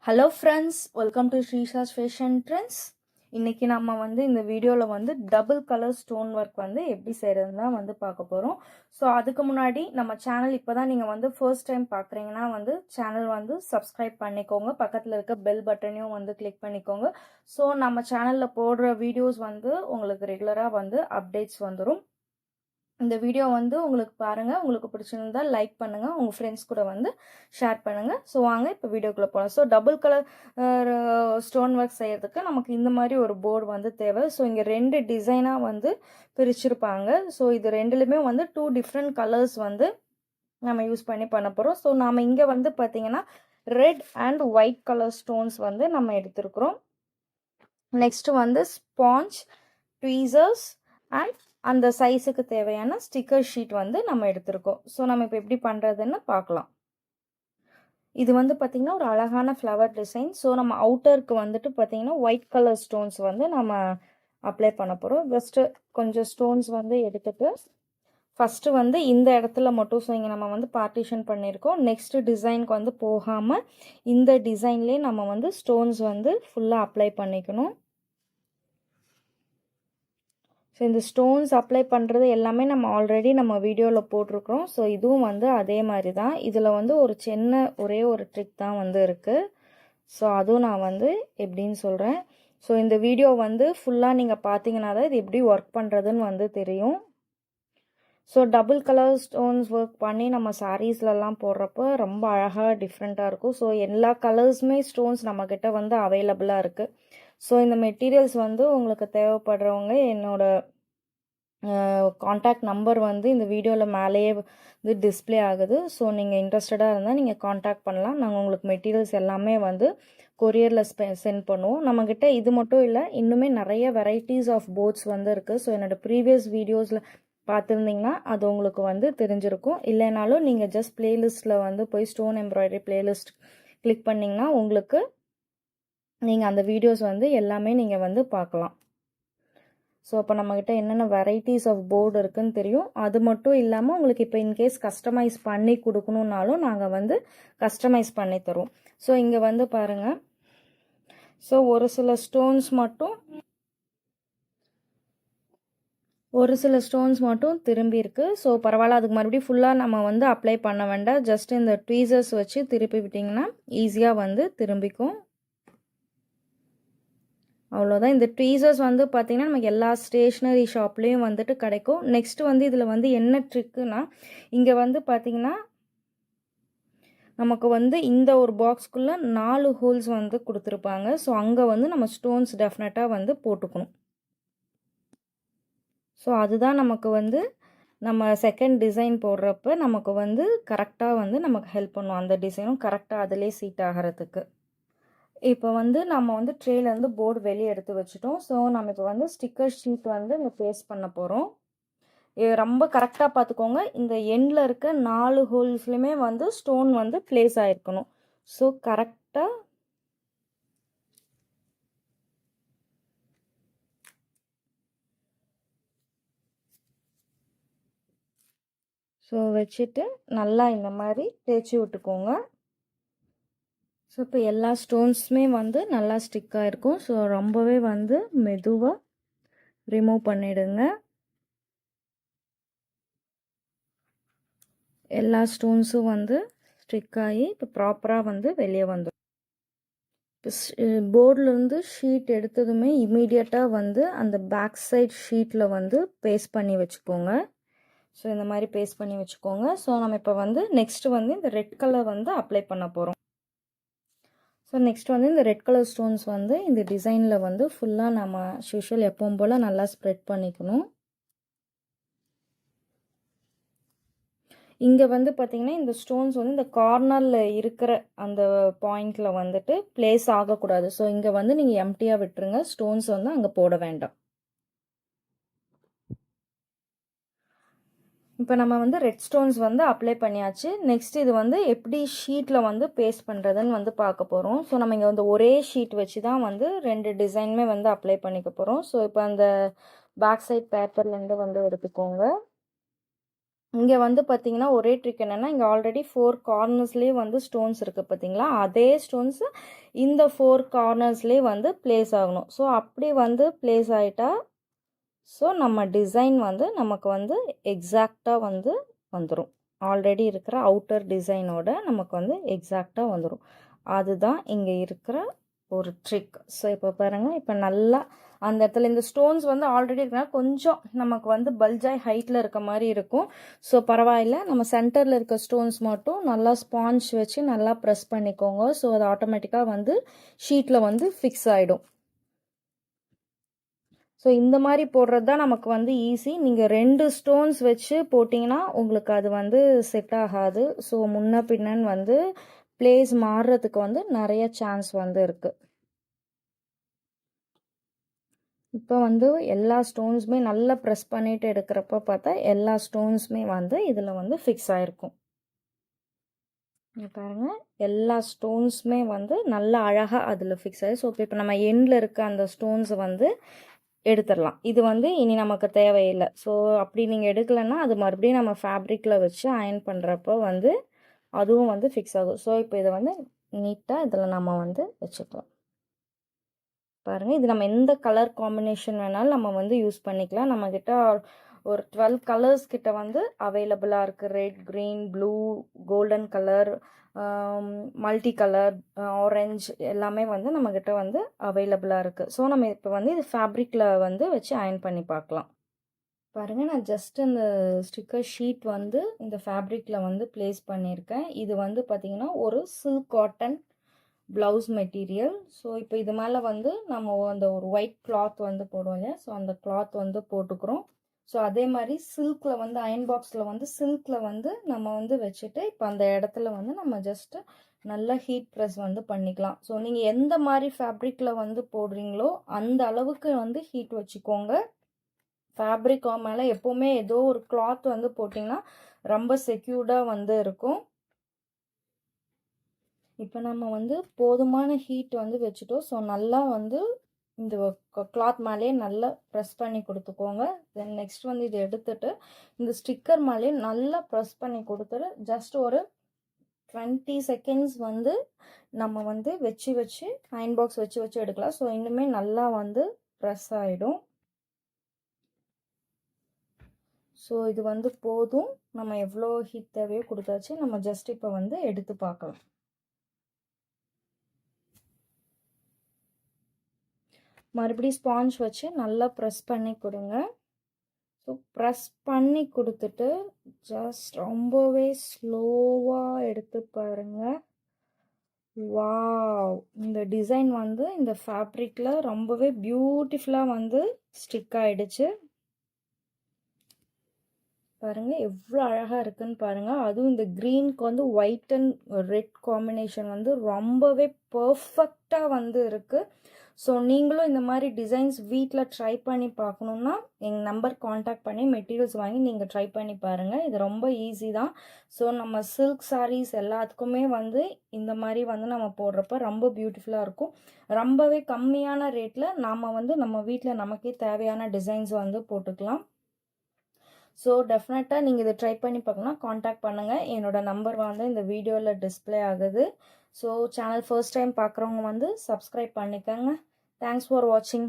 Hello friends, welcome to Srisha's Fashion Trends. இன்னைக்கு நம்ம இந்த வீடியோவில் டபுள் கலர் ஸ்டோன் ஒர்க் எப்படி செய்கிறதுனா பார்க்க போகிறோம். ஸோ அதுக்கு முன்னாடி நம்ம சேனல் இப்போ தான் நீங்கள் ஃபர்ஸ்ட் டைம் பார்க்குறீங்கன்னா சேனல் சப்ஸ்கிரைப் பண்ணிக்கோங்க. பக்கத்தில் இருக்க பெல் பட்டனையும் கிளிக் பண்ணிக்கோங்க. ஸோ நம்ம சேனலில் போடுற வீடியோஸ் உங்களுக்கு ரெகுலராக அப்டேட்ஸ் வந்துடும். இந்த வீடியோ உங்களுக்கு பாருங்கள், உங்களுக்கு பிடிச்சிருந்தா லைக் பண்ணுங்கள், உங்கள் ஃப்ரெண்ட்ஸ் கூட ஷேர் பண்ணுங்கள். ஸோ வாங்க இப்போ வீடியோக்குள்ளே போகலாம். So double colour stone work செய்கிறதுக்கு நமக்கு இந்த மாதிரி ஒரு போர்டு தேவை. ஸோ இங்கே ரெண்டு டிசைனாக பிரிச்சிருப்பாங்க. ஸோ இது ரெண்டுலேயுமே 2 டிஃப்ரெண்ட் கலர்ஸ் நம்ம யூஸ் பண்ண போகிறோம். ஸோ நாம் இங்கே பார்த்தீங்கன்னா red and white colour stones நம்ம எடுத்துருக்குறோம். நெக்ஸ்ட் ஸ்பாஞ்ச், ட்வீசர்ஸ் அண்ட் அந்த சைஸுக்கு தேவையான ஸ்டிக்கர் ஷீட் நம்ம எடுத்திருக்கோம். ஸோ நம்ம இப்போ எப்படி பண்ணுறதுன்னு பார்க்கலாம். இது பார்த்திங்கன்னா ஒரு அழகான ஃப்ளவர் டிசைன். ஸோ நம்ம அவுட்டருக்கு பார்த்திங்கன்னா ஒயிட் கலர் ஸ்டோன்ஸ் நம்ம அப்ளை பண்ண போகிறோம். ஜஸ்ட்டு கொஞ்சம் ஸ்டோன்ஸ் எடுத்துகிட்டு ஃபஸ்ட்டு இந்த இடத்துல மட்டும், ஸோ இங்கே நம்ம பார்ட்டிஷன் பண்ணியிருக்கோம். நெக்ஸ்ட்டு டிசைனுக்கு போகாமல் இந்த டிசைன்லேயே நம்ம ஸ்டோன்ஸ் ஃபுல்லாக அப்ளை பண்ணிக்கணும். ஸோ இந்த ஸ்டோன்ஸ் அப்ளை பண்ணுறது எல்லாமே நம்ம ஆல்ரெடி நம்ம வீடியோவில் போட்டிருக்கிறோம். ஸோ இதுவும் அதே மாதிரி தான். இதில் ஒரு சின்ன ஒரே ஒரு ட்ரிக் தான் இருக்குது. ஸோ அதுவும் நான் எப்படின்னு சொல்கிறேன். ஸோ இந்த வீடியோ ஃபுல்லாக நீங்கள் பார்த்தீங்கன்னா தான் இது எப்படி ஒர்க் பண்ணுறதுன்னு தெரியும். So double colour stones work பண்ணி நம்ம சாரீஸ்லலாம் போடுறப்போ ரொம்ப அழகாக டிஃப்ரெண்ட்டாக இருக்கும். ஸோ எல்லா கலர்ஸுமே ஸ்டோன்ஸ் நம்மக்கிட்ட அவைலபிளாக இருக்குது. ஸோ இந்த மெட்டீரியல்ஸ் உங்களுக்கு தேவைப்படுறவங்க என்னோட காண்டாக்ட் நம்பர் இந்த வீடியோவில் மேலேயே டிஸ்பிளே ஆகுது. ஸோ நீங்கள் இன்ட்ரெஸ்டடாக இருந்தால் நீங்கள் காண்டாக்ட் பண்ணலாம். நாங்கள் உங்களுக்கு மெட்டீரியல்ஸ் எல்லாமே கொரியரில் சென்ட் பண்ணுவோம். நம்மக்கிட்ட இது மட்டும் இல்லை, இன்னுமே நிறைய வெரைட்டிஸ் ஆஃப் போட்ஸ் இருக்குது. ஸோ என்னோடய ப்ரீவியஸ் வீடியோஸில் பார்த்துருந்தீங்கன்னா அது உங்களுக்கு தெரிஞ்சிருக்கும். இல்லைனாலும் நீங்கள் ஜஸ்ட் பிளேலிஸ்ட்டில் போய் ஸ்டோன் எம்ப்ராய்டரி பிளேலிஸ்ட் கிளிக் பண்ணிங்கன்னா உங்களுக்கு நீங்கள் அந்த வீடியோஸ் எல்லாமே நீங்கள் பார்க்கலாம். ஸோ அப்போ நம்மக்கிட்ட என்னென்ன வெரைட்டிஸ் ஆஃப் போர்டு இருக்குதுன்னு தெரியும். அது மட்டும் இல்லாமல் உங்களுக்கு இப்போ இன்கேஸ் கஸ்டமைஸ் பண்ணி கொடுக்கணுன்னாலும் நாங்கள் கஸ்டமைஸ் பண்ணி தருவோம். ஸோ இங்கே பாருங்கள். ஸோ ஒரு சில ஸ்டோன்ஸ் மட்டும் திரும்பி இருக்குது. ஸோ பரவாயில்ல, அதுக்கு மறுபடியும் ஃபுல்லாக நம்ம அப்ளை பண்ண வேண்டாம். ஜஸ்ட் இந்த ட்வீசர்ஸ் வச்சு திருப்பி விட்டிங்கன்னா ஈஸியாக திரும்பிக்கும். அவ்வளோதான். இந்த ட்வீசர்ஸ் பார்த்திங்கன்னா நமக்கு எல்லா ஸ்டேஷ்னரி ஷாப்லேயும் கிடைக்கும். நெக்ஸ்ட் இதில் என்ன ட்ரிக்குன்னா, இங்கே பார்த்திங்கன்னா நமக்கு இந்த ஒரு பாக்ஸ்க்குள்ளே 4 ஹோல்ஸ் கொடுத்துருப்பாங்க. ஸோ அங்கே நம்ம ஸ்டோன்ஸ் டெஃபினட்டாக போட்டுக்கணும். ஸோ அதுதான் நமக்கு நம்ம செகண்ட் டிசைன் போடுறப்ப நமக்கு கரெக்டாக நமக்கு ஹெல்ப் பண்ணும். அந்த டிசைனும் கரெக்டாக அதிலே சீட் ஆகிறதுக்கு. இப்போ நம்ம ட்ரேலேருந்து போர்டு வெளியே எடுத்து வச்சுட்டோம். ஸோ நம்ம இப்போ ஸ்டிக்கர் ஷீட் இங்கே பேஸ்ட் பண்ண போகிறோம். ரொம்ப கரெக்டாக பார்த்துக்கோங்க. இந்த எண்டில் இருக்க 4 ஹோல்ஸ்லையுமே ஸ்டோன் ப்ளேஸ் ஆகிருக்கணும். ஸோ கரெக்டாக வச்சுட்டு நல்லா இந்த மாதிரி தேய்ச்சி விட்டுக்கோங்க. ஸோ இப்போ எல்லா ஸ்டோன்ஸுமே நல்லா ஸ்டிக்காக இருக்கும். ஸோ ரொம்பவே மெதுவாக ரிமூவ் பண்ணிவிடுங்க. எல்லா ஸ்டோன்ஸும் ஸ்டிக்காகி இப்போ ப்ராப்பராக வெளியே வந்துடும். இப்போ போர்டிலேருந்து ஷீட் எடுத்ததுமே இமீடியட்டாக அந்த பேக் சைட் ஷீட்டில் பேஸ்ட் பண்ணி வச்சுக்கோங்க. ஸோ இந்த மாதிரி பேஸ்ட் பண்ணி வச்சுக்கோங்க. ஸோ நம்ம இப்போ நெக்ஸ்ட்டு இந்த ரெட் கலர் அப்ளை பண்ண போகிறோம். ஸோ நெக்ஸ்ட் இந்த ரெட் கலர் ஸ்டோன்ஸ் இந்த டிசைனில் ஃபுல்லாக நம்ம யூஷுவல் எப்பவும் போல் நல்லா ஸ்ப்ரெட் பண்ணிக்கணும். இங்கே பார்த்திங்கன்னா இந்த ஸ்டோன்ஸ் இந்த கார்னரில் இருக்கிற அந்த பாயிண்டில் ப்ளேஸ் ஆகக்கூடாது. ஸோ இங்கே நீங்கள் எம்டியாக விட்டுருங்க. ஸ்டோன்ஸ் அங்கே போட வேண்டாம். இப்போ நம்ம ரெட் ஸ்டோன்ஸ் அப்ளை பண்ணியாச்சு. நெக்ஸ்ட் இது எப்படி ஷீட்டில் பேஸ்ட் பண்ணுறதுன்னு பார்க்க போகிறோம். ஸோ நம்ம இங்கே ஒரே ஷீட் வச்சு தான் 2 டிசைனுமே அப்ளை பண்ணிக்க போகிறோம். ஸோ இப்போ அந்த பேக் சைட் பேப்பர்லேருந்து எடுத்துக்கோங்க. இங்கே வந்து பார்த்தீங்கன்னா ஒரே ட்ரிக் என்னென்னா, இங்கே ஆல்ரெடி 4 கார்னர்ஸ்லேயே வந்து ஸ்டோன்ஸ் இருக்குது பார்த்தீங்களா, அதே ஸ்டோன்ஸு இந்த 4 கார்னர்ஸ்லேயே வந்து ப்ளேஸ் ஆகணும். ஸோ அப்படி வந்து ப்ளேஸ் ஆகிட்டா ஸோ நம்ம டிசைன் வந்து நமக்கு வந்து எக்ஸாக்டாக வந்து வந்துடும். ஆல்ரெடி இருக்கிற அவுட்டர் டிசைனோட நமக்கு வந்து எக்ஸாக்டாக வந்துடும். அதுதான் இங்கே இருக்கிற ஒரு ட்ரிக். ஸோ இப்போ பாருங்கள், இப்போ நல்லா அந்த இடத்துல இந்த ஸ்டோன்ஸ் வந்து ஆல்ரெடி இருக்கனால கொஞ்சம் நமக்கு வந்து பல்ஜாய் ஹைட்டில் இருக்க மாதிரி இருக்கும். ஸோ பரவாயில்ல, நம்ம சென்டரில் இருக்க ஸ்டோன்ஸ் மட்டும் நல்லா ஸ்பாஞ்ச் வச்சு நல்லா ப்ரெஸ் பண்ணிக்கோங்க. ஸோ அது ஆட்டோமேட்டிக்காக வந்து ஷீட்டில் வந்து ஃபிக்ஸ் ஆகிடும். ஸோ இந்த மாதிரி போடுறது தான் நமக்கு வந்து ஈஸி. நீங்கள் 2 ஸ்டோன்ஸ் வச்சு போட்டிங்கன்னா உங்களுக்கு அது வந்து செட் ஆகாது. ஸோ முன்ன பின்னன்னு வந்து பிளேஸ் மாறுறதுக்கு வந்து நிறைய சான்ஸ் வந்து இருக்குது. இப்போ வந்து எல்லா ஸ்டோன்ஸுமே நல்லா ப்ரெஸ் பண்ணிட்டு எடுக்கிறப்ப பார்த்தா எல்லா ஸ்டோன்ஸுமே வந்து இதில் வந்து ஃபிக்ஸ் ஆகிருக்கும். பாருங்கள், எல்லா ஸ்டோன்ஸுமே வந்து நல்லா அழகாக அதில் ஃபிக்ஸ் ஆகி. ஸோ இப்போ நம்ம எண்டில் இருக்க அந்த ஸ்டோன்ஸை வந்து எடுத்துடலாம். இது வந்து இனி நமக்கு தேவையில்லை. ஸோ அப்படி நீங்கள் எடுக்கலைன்னா அது மறுபடியும் நம்ம ஃபேப்ரிக்கில் வச்சு அயன் பண்ணுறப்போ வந்து அதுவும் வந்து ஃபிக்ஸ் ஆகும். ஸோ இப்போ இதை வந்து நீட்டாக இதில் நம்ம வந்து வச்சுக்கலாம். பாருங்கள், இது நம்ம எந்த கலர் காம்பினேஷன் வேணாலும் நம்ம வந்து யூஸ் பண்ணிக்கலாம். நம்மக்கிட்ட ஒரு 12 கலர்ஸ் கிட்ட வந்து அவைலபிளாக இருக்குது. Red, green, blue, golden colour, multi colour, orange எல்லாமே வந்து நம்மக்கிட்ட வந்து அவைலபிளாக இருக்குது. ஸோ நம்ம இப்போ வந்து இது ஃபேப்ரிக்கில் வந்து வச்சு அயன் பண்ணி பார்க்கலாம். பாருங்கள், நான் ஜஸ்ட் இந்த ஸ்டிக்கர் ஷீட் வந்து இந்த ஃபேப்ரிக்கில் வந்து ப்ளேஸ் பண்ணியிருக்கேன். இது வந்து பார்த்திங்கன்னா ஒரு silk cotton blouse material. So இப்போ இது மேலே வந்து நம்ம அந்த ஒரு ஒயிட் கிளாத் வந்து போடுவோம் இல்லையா, ஸோ அந்த கிளாத் வந்து போட்டுக்கிறோம். ஸோ அதே மாதிரி சில்கில் வந்து அயன் பாக்ஸில் வந்து சில்கில் வந்து நம்ம வந்து வச்சுட்டு இப்போ அந்த இடத்துல வந்து நம்ம ஜஸ்ட்டு நல்லா ஹீட் ப்ரெஸ் வந்து பண்ணிக்கலாம். ஸோ நீங்கள் எந்த மாதிரி ஃபேப்ரிக்கில் வந்து போடுறீங்களோ அந்த அளவுக்கு வந்து ஹீட் வச்சுக்கோங்க. ஃபேப்ரிக் மேலே எப்போவுமே ஏதோ ஒரு கிளாத் வந்து போட்டிங்கன்னா ரொம்ப செக்யூர்டாக வந்து இருக்கும். இப்போ நம்ம வந்து போதுமான ஹீட் வந்து வச்சுட்டோம். ஸோ நல்லா வந்து இந்த கிளாத் மேலேயே நல்லா ப்ரெஸ் பண்ணி கொடுத்துக்கோங்க. தென் நெக்ஸ்ட் வந்து இதை எடுத்துட்டு இந்த ஸ்டிக்கர் மேலேயே நல்லா ப்ரெஸ் பண்ணி கொடுத்துட்டு ஜஸ்ட் ஒரு 20 செகண்ட்ஸ் வந்து நம்ம வந்து வச்சு அயன் பாக்ஸ் வச்சு எடுக்கலாம். ஸோ இன்னுமே நல்லா வந்து ப்ரெஸ் ஆகிடும். ஸோ இது வந்து போதும். நம்ம எவ்வளோ ஹீட் தேவையோ கொடுத்தாச்சு. நம்ம ஜஸ்ட் இப்போ வந்து எடுத்து பார்க்கலாம். மறுபடியும் ஸ்பாஞ்ச் வச்சு நல்லா ப்ரெஸ் பண்ணி கொடுங்க. ஸோ ப்ரெஸ் பண்ணி கொடுத்துட்டு ஜஸ்ட் ரொம்பவே ஸ்லோவாக எடுத்து பாருங்கள். வாவ், இந்த டிசைன் வந்து இந்த ஃபேப்ரிக்கில் ரொம்பவே பியூட்டிஃபுல்லாக வந்து ஸ்டிக் ஆகிடுச்சு. பாருங்கள் எவ்வளோ அழகாக இருக்குன்னு பாருங்கள். அதுவும் இந்த க்ரீனுக்கு வந்து ஒயிட் அண்ட் ரெட் காம்பினேஷன் வந்து ரொம்பவே பர்ஃபெக்டாக வந்து இருக்குது. ஸோ நீங்களும் இந்த மாதிரி டிசைன்ஸ் வீட்டில் ட்ரை பண்ணி பார்க்கணுன்னா எங்கள் நம்பர் காண்டாக்ட் பண்ணி மெட்டீரியல்ஸ் வாங்கி நீங்கள் ட்ரை பண்ணி பாருங்கள். இது ரொம்ப ஈஸி தான். ஸோ நம்ம சில்க் சாரீஸ் எல்லாத்துக்குமே வந்து இந்த மாதிரி வந்து நம்ம போடுறப்ப ரொம்ப பியூட்டிஃபுல்லாக இருக்கும். ரொம்பவே கம்மியான ரேட்டில் நாம் வந்து நம்ம வீட்டில் நமக்கே தேவையான டிசைன்ஸ் வந்து போட்டுக்கலாம். ஸோ டெஃபினட்டாக நீங்கள் இதை ட்ரை பண்ணி பார்க்கணும்னா காண்டாக்ட் பண்ணுங்கள். என்னோடய நம்பர் வந்து இந்த வீடியோவில் டிஸ்பிளே ஆகுது. ஸோ சேனல் ஃபர்ஸ்ட் டைம் பார்க்குறவங்க வந்து சப்ஸ்கிரைப் பண்ணிக்கோங்க. தேங்க்ஸ் ஃபார் வாட்சிங்.